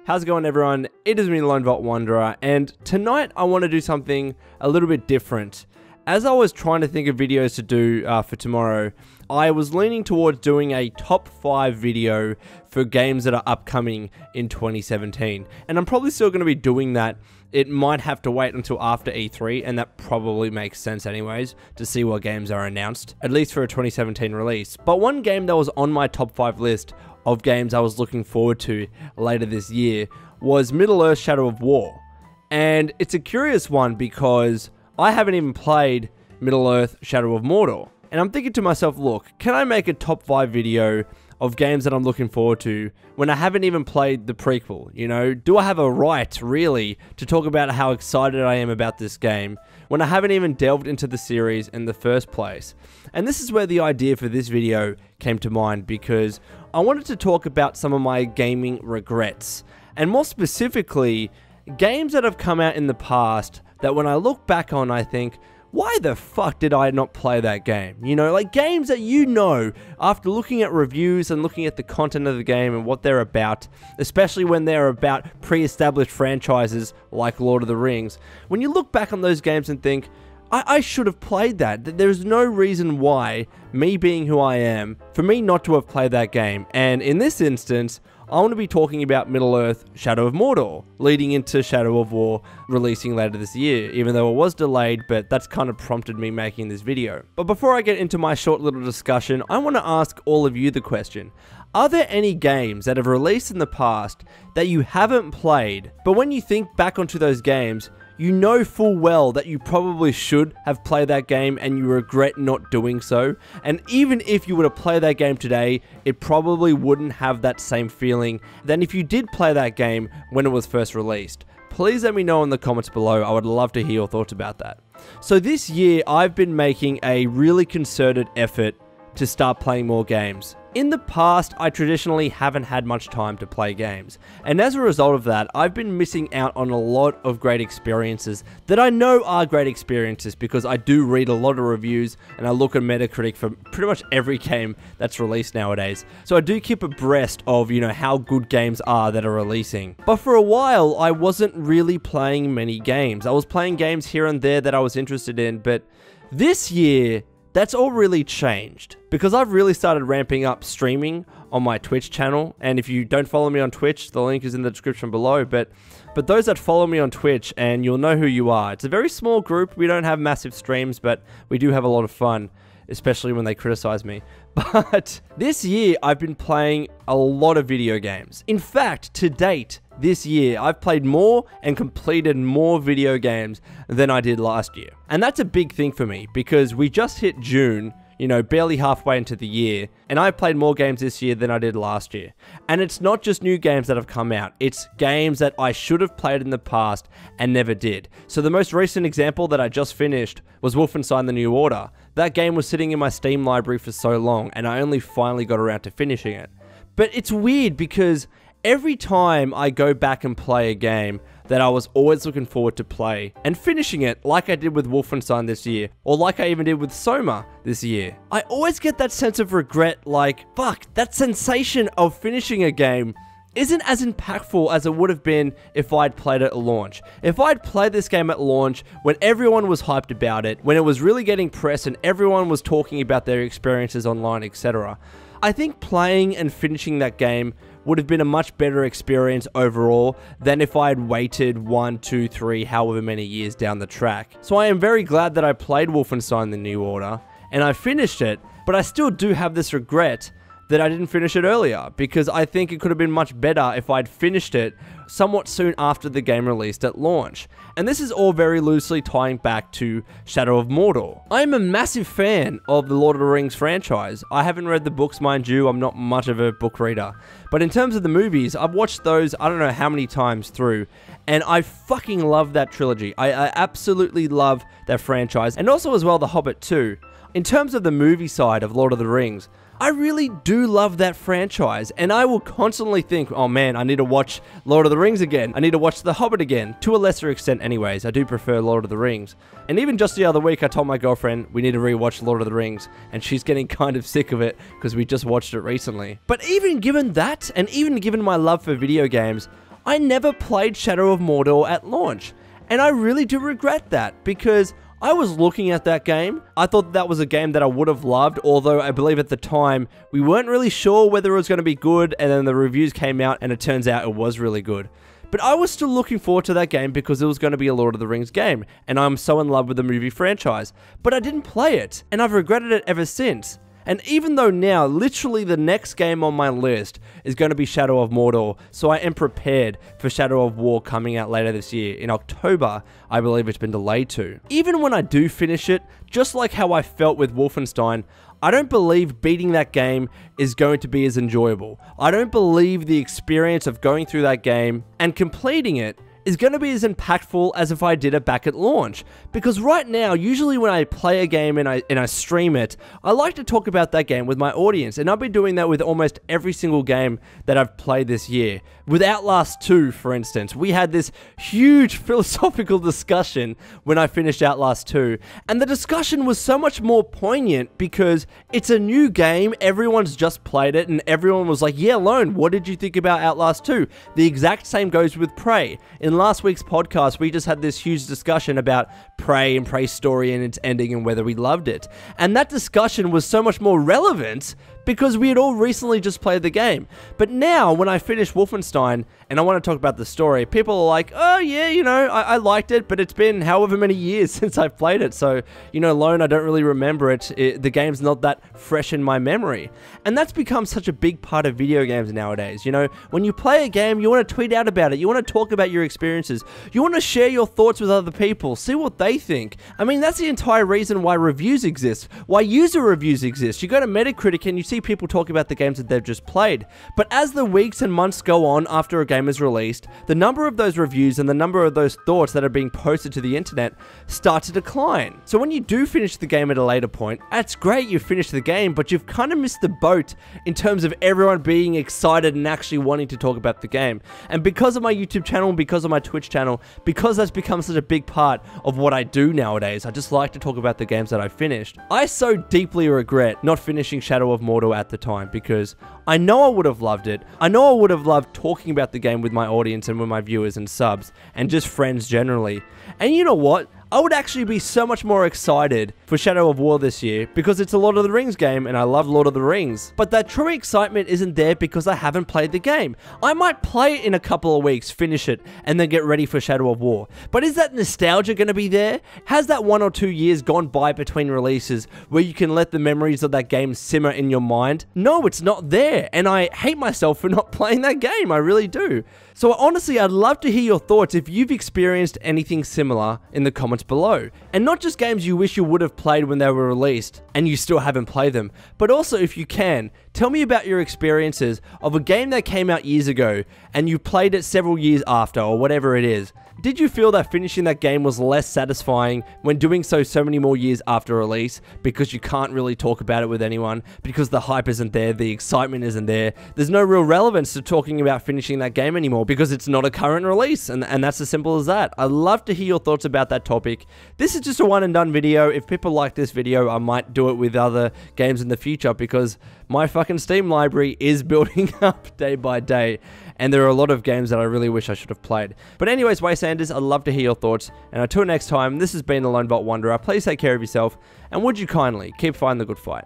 How's it going, everyone? It is me, Lone Vault Wanderer, and tonight I want to do something a little bit different. As I was trying to think of videos to do for tomorrow, I was leaning towards doing a top 5 video for games that are upcoming in 2017. And I'm probably still going to be doing that. It might have to wait until after E3, and that probably makes sense anyways, to see what games are announced, at least for a 2017 release. But one game that was on my top 5 list of games I was looking forward to later this year was Middle-earth: Shadow of War. And it's a curious one because I haven't even played Middle-earth: Shadow of Mordor. And I'm thinking to myself, look, can I make a top 5 video of games that I'm looking forward to when I haven't even played the prequel? You know, do I have a right, really, to talk about how excited I am about this game when I haven't even delved into the series in the first place? And this is where the idea for this video came to mind, because I wanted to talk about some of my gaming regrets, and more specifically, games that have come out in the past that when I look back on, I think, why the fuck did I not play that game? You know, like games that you know, after looking at reviews and looking at the content of the game and what they're about, especially when they're about pre-established franchises like Lord of the Rings, when you look back on those games and think, I should have played that. There's no reason why, me being who I am, for me not to have played that game. And in this instance, I want to be talking about Middle-earth: Shadow of Mordor, leading into Shadow of War releasing later this year, even though it was delayed, but that's kind of prompted me making this video. But before I get into my short little discussion, I want to ask all of you the question. Are there any games that have released in the past that you haven't played, but when you think back onto those games, you know full well that you probably should have played that game and you regret not doing so? And even if you were to play that game today, it probably wouldn't have that same feeling than if you did play that game when it was first released. Please let me know in the comments below. I would love to hear your thoughts about that. So this year, I've been making a really concerted effort to start playing more games. In the past, I traditionally haven't had much time to play games, and as a result of that, I've been missing out on a lot of great experiences that I know are great experiences because I do read a lot of reviews and I look at Metacritic for pretty much every game that's released nowadays. So I do keep abreast of, you know, how good games are that are releasing. But for a while, I wasn't really playing many games. I was playing games here and there that I was interested in, but this year, that's all really changed because I've really started ramping up streaming on my Twitch channel. And if you don't follow me on Twitch, the link is in the description below. But those that follow me on Twitch, and you'll know who you are. It's a very small group. We don't have massive streams, but we do have a lot of fun, especially when they criticize me. But this year, I've been playing a lot of video games. In fact, to date, this year, I've played more and completed more video games than I did last year. And that's a big thing for me because we just hit June, you know, barely halfway into the year, and I played more games this year than I did last year. And it's not just new games that have come out, it's games that I should have played in the past and never did. So the most recent example that I just finished was Wolfenstein: The New Order. That game was sitting in my Steam library for so long, and I only finally got around to finishing it. But it's weird because every time I go back and play a game that I was always looking forward to play and finishing it like I did with Wolfenstein this year, or like I even did with Soma this year, I always get that sense of regret, like, fuck, that sensation of finishing a game isn't as impactful as it would have been if I'd played it at launch. If I'd played this game at launch when everyone was hyped about it, when it was really getting press and everyone was talking about their experiences online, etc., I think playing and finishing that game would have been a much better experience overall than if I had waited 1, 2, 3, however many years down the track. So I am very glad that I played Wolfenstein: The New Order and I finished it, but I still do have this regret that I didn't finish it earlier because I think it could have been much better if I'd finished it somewhat soon after the game released at launch. And this is all very loosely tying back to Shadow of Mordor. I'm a massive fan of the Lord of the Rings franchise. I haven't read the books, mind you, I'm not much of a book reader. But in terms of the movies, I've watched those I don't know how many times through, and I fucking love that trilogy. I absolutely love that franchise, and also as well The Hobbit too. In terms of the movie side of Lord of the Rings, I really do love that franchise, and I will constantly think, oh man, I need to watch Lord of the Rings again. I need to watch The Hobbit again. To a lesser extent anyways, I do prefer Lord of the Rings. And even just the other week, I told my girlfriend we need to rewatch Lord of the Rings, and she's getting kind of sick of it because we just watched it recently. But even given that, and even given my love for video games, I never played Shadow of Mordor at launch. And I really do regret that, because I was looking at that game. I thought that was a game that I would have loved, although I believe at the time we weren't really sure whether it was going to be good, and then the reviews came out and it turns out it was really good. But I was still looking forward to that game because it was going to be a Lord of the Rings game, and I'm so in love with the movie franchise. But I didn't play it, and I've regretted it ever since. And even though now, literally the next game on my list is going to be Shadow of Mordor, so I am prepared for Shadow of War coming out later this year. In October, I believe it's been delayed to. Even when I do finish it, just like how I felt with Wolfenstein, I don't believe beating that game is going to be as enjoyable. I don't believe the experience of going through that game and completing it is going to be as impactful as if I did it back at launch. Because right now, usually when I play a game and I stream it, I like to talk about that game with my audience, and I've been doing that with almost every single game that I've played this year. With Outlast 2, for instance, we had this huge philosophical discussion when I finished Outlast 2, and the discussion was so much more poignant because it's a new game, everyone's just played it, and everyone was like, yeah, Lone, what did you think about Outlast 2? The exact same goes with Prey. In last week's podcast, we just had this huge discussion about Prey and Prey's story and its ending and whether we loved it. And that discussion was so much more relevant because we had all recently just played the game. But now, when I finish Wolfenstein and I want to talk about the story, people are like, oh yeah, you know, I liked it, but it's been however many years since I've played it, so, you know, Lone, I don't really remember it. The game's not that fresh in my memory. And that's become such a big part of video games nowadays, you know? When you play a game, you want to tweet out about it, you want to talk about your experiences, you want to share your thoughts with other people, see what they think. I mean, that's the entire reason why reviews exist, why user reviews exist. You go to Metacritic and you see people talk about the games that they've just played. But as the weeks and months go on after a game is released, the number of those reviews and the number of those thoughts that are being posted to the internet start to decline. So when you do finish the game at a later point, that's great, you've finished the game, but you've kind of missed the boat in terms of everyone being excited and actually wanting to talk about the game. And because of my YouTube channel and because of my Twitch channel, because that's become such a big part of what I do nowadays, I just like to talk about the games that I finished. I so deeply regret not finishing Shadow of Mordor at the time because I know I would have loved it. I know I would have loved talking about the game with my audience and with my viewers and subs and just friends generally. And you know what? I would actually be so much more excited for Shadow of War this year because it's a Lord of the Rings game and I love Lord of the Rings. But that true excitement isn't there because I haven't played the game. I might play it in a couple of weeks, finish it, and then get ready for Shadow of War. But is that nostalgia going to be there? Has that 1 or 2 years gone by between releases where you can let the memories of that game simmer in your mind? No, it's not there. And I hate myself for not playing that game. I really do. So honestly, I'd love to hear your thoughts if you've experienced anything similar in the comments below. And not just games you wish you would have played when they were released and you still haven't played them, but also if you can, tell me about your experiences of a game that came out years ago and you played it several years after or whatever it is. Did you feel that finishing that game was less satisfying when doing so many more years after release because you can't really talk about it with anyone, because the hype isn't there, the excitement isn't there, there's no real relevance to talking about finishing that game anymore because it's not a current release, and that's as simple as that. I'd love to hear your thoughts about that topic. This is just a one and done video. If people like this video, I might do it with other games in the future because my fucking Steam library is building up day by day, and there are a lot of games that I really wish I should have played. But anyways, Wastelanders, I'd love to hear your thoughts, and until next time, this has been the Lone Vault Wanderer. Please take care of yourself, and would you kindly keep fighting the good fight.